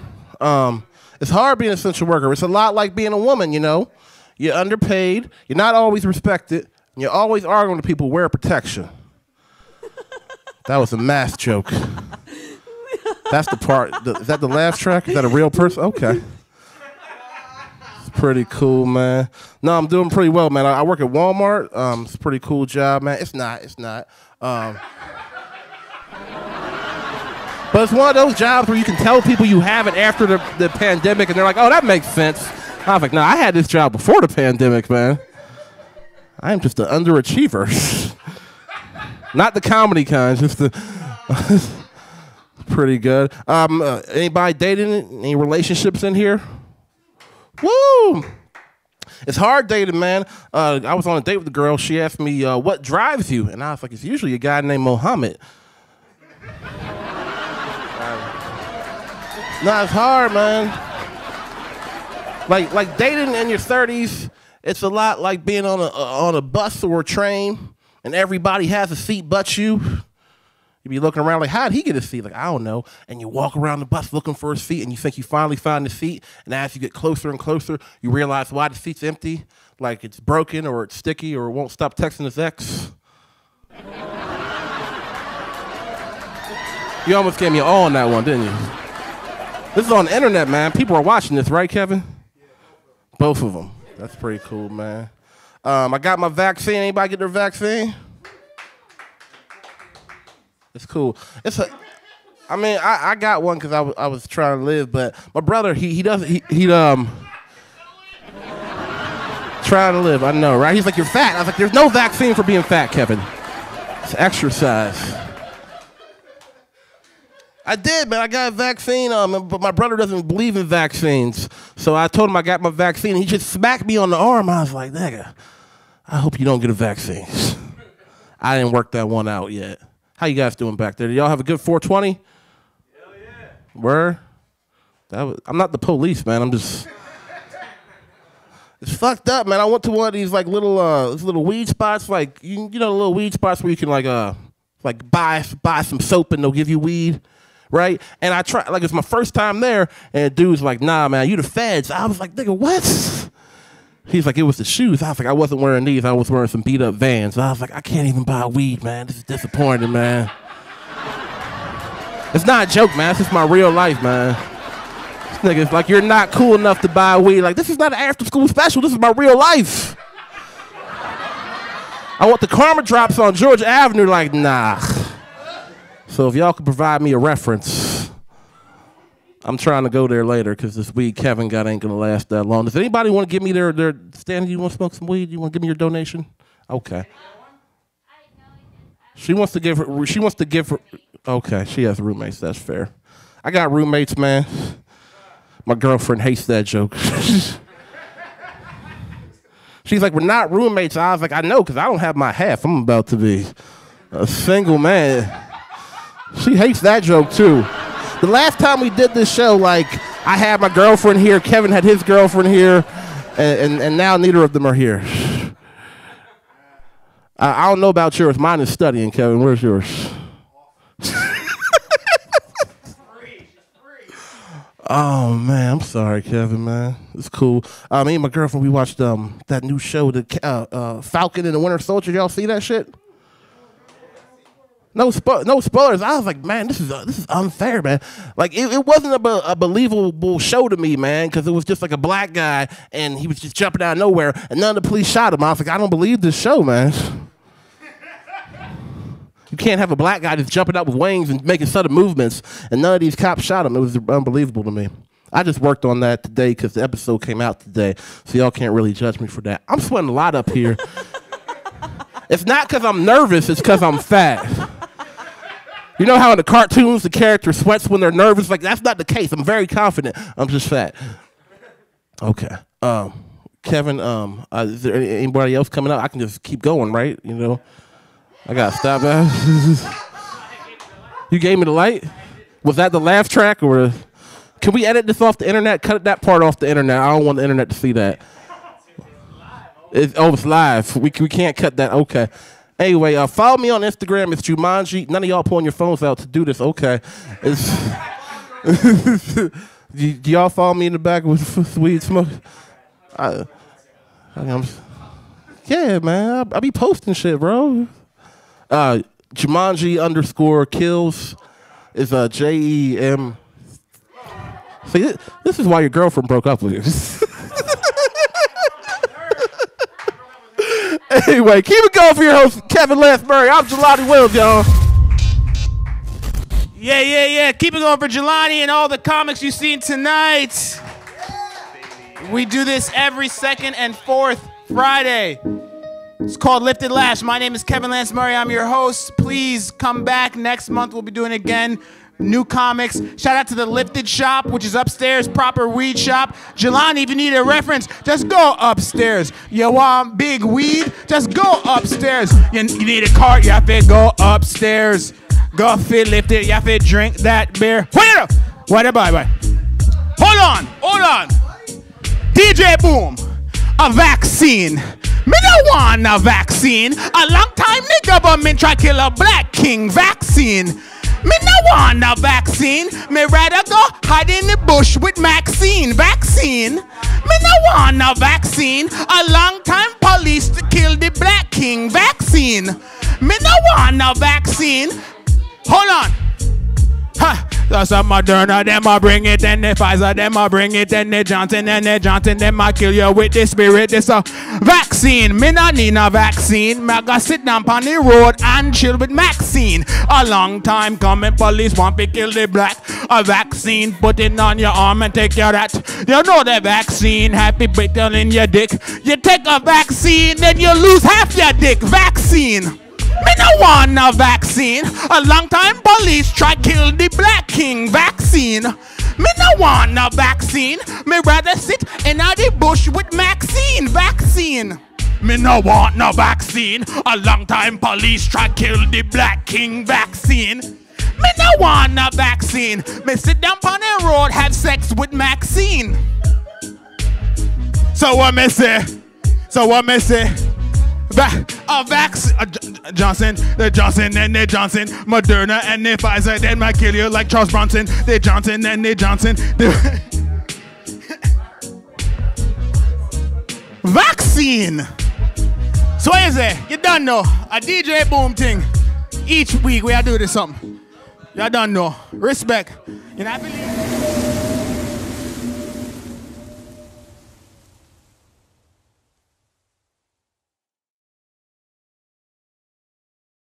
It's hard being an essential worker. It's a lot like being a woman, you know. You're underpaid. You're not always respected. And you're always arguing with people, wear protection. That was a math joke. That's the part. Is that the laugh track? Is that a real person? Okay. It's pretty cool, man. No, I'm doing pretty well, man. I work at Walmart. It's a pretty cool job, man. It's not. But it's one of those jobs where you can tell people you have it after the pandemic, and they're like, oh, that makes sense. I was like, no, I had this job before the pandemic, man. I am just an underachiever. Not the comedy kind, just the... Pretty good. Anybody dating? Any relationships in here? Woo! It's hard dating, man. I was on a date with a girl. She asked me, what drives you? And I was like, it's usually a guy named Mohammed. No, it's hard, man. Like dating in your 30s, it's a lot like being on a bus or a train, and everybody has a seat but you. You be looking around like, how'd he get a seat? Like, I don't know. And you walk around the bus looking for a seat, and you think you finally found the seat, and as you get closer and closer, you realize why the seat's empty, like it's broken or it's sticky or it won't stop texting his ex. You almost gave me an all on that one, didn't you? This is on the internet, man. People are watching this, right, Kevin? Both of them. That's pretty cool, man. I got my vaccine. Anybody get their vaccine? It's cool. I got one because I was trying to live, but my brother, he trying to live. I know, right? He's like, you're fat. I was like, there's no vaccine for being fat, Kevin. It's exercise. I did, man. I got a vaccine, but my brother doesn't believe in vaccines. So I told him I got my vaccine. He just smacked me on the arm. I was like, nigga, I hope you don't get a vaccine. I didn't work that one out yet. How you guys doing back there? Did y'all have a good 420? Hell yeah. Word? I'm not the police, man. I'm just... It's fucked up, man. I went to one of these like little weed spots, like you know the little weed spots where you can like buy some soap and they'll give you weed, right? And I tried, like it's my first time there, and the dude's like, nah, man, you the feds. I was like, nigga, what? He's like, it was the shoes. I was like, I wasn't wearing these. I was wearing some beat up Vans. I was like, I can't even buy weed, man. This is disappointing, man. It's not a joke, man. This is my real life, man. This nigga's like, you're not cool enough to buy weed. Like, this is not an after school special. This is my real life. I want the Karma drops on Georgia Avenue. Like, nah. So if y'all could provide me a reference. I'm trying to go there later because this weed Kevin got ain't gonna last that long. Does anybody want to give me their stand? You want to smoke some weed? You want to give me your donation? Okay. She wants to give her. Okay, she has roommates. That's fair. I got roommates, man. My girlfriend hates that joke. She's like, we're not roommates. I was like, I know because I don't have my half. I'm about to be a single man. She hates that joke too. The last time we did this show, like, I had my girlfriend here, Kevin had his girlfriend here, and now neither of them are here. I don't know about yours. Mine is studying, Kevin. Where's yours? Oh, man, I'm sorry, Kevin, man. It's cool. Me and my girlfriend, we watched that new show, the Falcon and the Winter Soldier. Y'all see that shit? No spoilers. I was like, man, this is unfair, man. Like, it wasn't a believable show to me, man, because it was just like a black guy, and he was just jumping out of nowhere, and none of the police shot him. I was like, I don't believe this show, man. You can't have a black guy just jumping out with wings and making sudden movements, and none of these cops shot him. It was unbelievable to me. I just worked on that today because the episode came out today, so y'all can't really judge me for that. I'm sweating a lot up here. It's not because I'm nervous. It's because I'm fat. You know how in the cartoons the character sweats when they're nervous? Like, that's not the case. I'm very confident. I'm just fat. Okay. Kevin, is there anybody else coming up? I can just keep going, right? You know, I gotta stop that. You gave me the light? Was that the laugh track, or can we edit this off the internet? Cut that part off the internet. I don't want the internet to see that. It's live. We can't cut that. Okay. Anyway, follow me on Instagram. It's Jumanji. None of y'all pulling your phones out to do this. Okay. Do y'all follow me in the back with weed smoke? Yeah, man. I be posting shit, bro. Jumanji_kills is JEM. See, this is why your girlfriend broke up with you. Anyway, keep it going for your host, Kevin Lansbury. I'm Jelani Wills, y'all. Yeah. Keep it going for Jelani and all the comics you've seen tonight. We do this every second and fourth Friday. It's called Lifted Lash. My name is Kevin Lansbury. I'm your host. Please come back next month. We'll be doing it again. New comics. Shout out to the Lifted Shop, which is upstairs, proper weed shop. Jelani, if you need a reference, just go upstairs. You want big weed? Just go upstairs. You need a cart? You have to go upstairs. Go fit lifted. You have to drink that beer. Wait up. What about? Hold on. DJ Boom. A vaccine. Me no want a vaccine. A long time the government try kill a black king. Vaccine. Me no want a vaccine. Me rather go hide in the bush with Maxine. Vaccine. Me no want a vaccine. A long time police to kill the black king. Vaccine. Me no want a vaccine. Hold on. Ha. That's a Moderna, them a bring it, and the Pfizer, them a bring it, and the Johnson, them a kill you with the spirit. This a vaccine. Me no need a vaccine. Me gotta sit down on the road and chill with Maxine. A long time coming, police want to kill the black. A vaccine, put it on your arm and take your that. You know the vaccine, happy bitten in your dick. You take a vaccine, then you lose half your dick. Vaccine. Me no want a vaccine. A long time police try kill the black king. Vaccine. Me no want a vaccine. Me rather sit in the bush with Maxine. Vaccine. Me no want no vaccine. A long time police try kill the black king. Vaccine. Me no want a vaccine. Me sit down on the road, have sex with Maxine. So what me say? Johnson, the Johnson and the Johnson, Moderna and the Pfizer, then might kill you like Charles Bronson. The Johnson and the Johnson. Vaccine. So what is it? You don't know. A DJ Boom thing. Each week we are doing this something. You don't know. Respect. You know, I believe.